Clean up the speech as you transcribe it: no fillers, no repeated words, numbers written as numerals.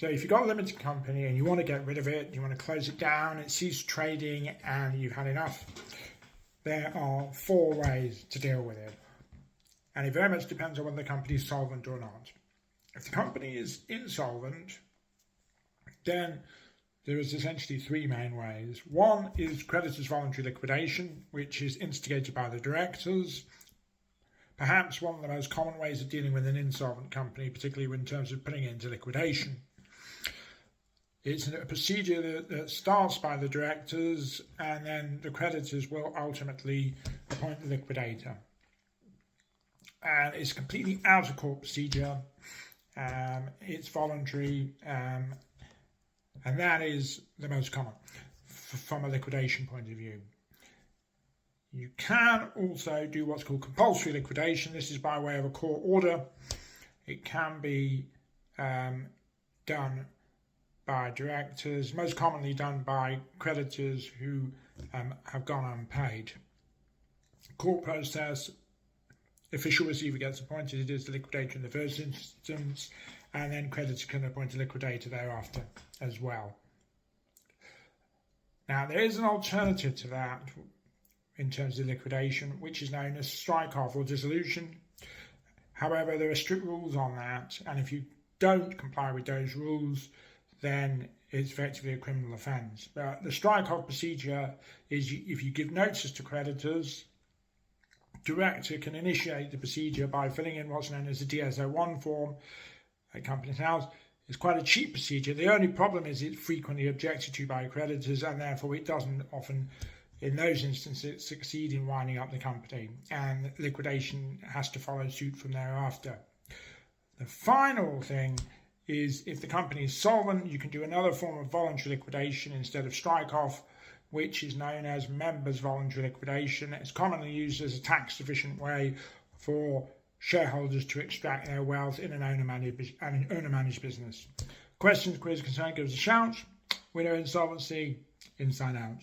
So if you've got a limited company and you want to get rid of it, you want to close it down, it ceases trading and you've had enough, there are 4 ways to deal with it. And it very much depends on whether the company is solvent or not. If the company is insolvent, then there is essentially 3 main ways. One is creditors' voluntary liquidation, which is instigated by the directors. Perhaps one of the most common ways of dealing with an insolvent company, particularly in terms of putting it into liquidation. It's a procedure that starts by the directors, and then the creditors will ultimately appoint the liquidator. And it's a completely out-of-court procedure. It's voluntary, and that is the most common from a liquidation point of view. You can also do what's called compulsory liquidation. This is by way of a court order. It can be done by directors, most commonly done by creditors who have gone unpaid. Court process, official receiver gets appointed, it is the liquidator in the first instance, and then creditors can appoint a liquidator thereafter as well. Now, there is an alternative to that in terms of liquidation, which is known as strike-off or dissolution. However, there are strict rules on that, and if you don't comply with those rules, then it's effectively a criminal offence. But the strike-off procedure is if you give notice to creditors, director can initiate the procedure by filling in what's known as a DSO1 form at Companies House. It's quite a cheap procedure. The only problem is it's frequently objected to by creditors, and therefore it doesn't often, in those instances, succeed in winding up the company, and liquidation has to follow suit from thereafter. The final thing is if the company is solvent, you can do another form of voluntary liquidation instead of strike-off, which is known as members' voluntary liquidation. It's commonly used as a tax-efficient way for shareholders to extract their wealth in an owner-managed business. Questions, queries, concerns, give us a shout. Winner Insolvency, Inside Out.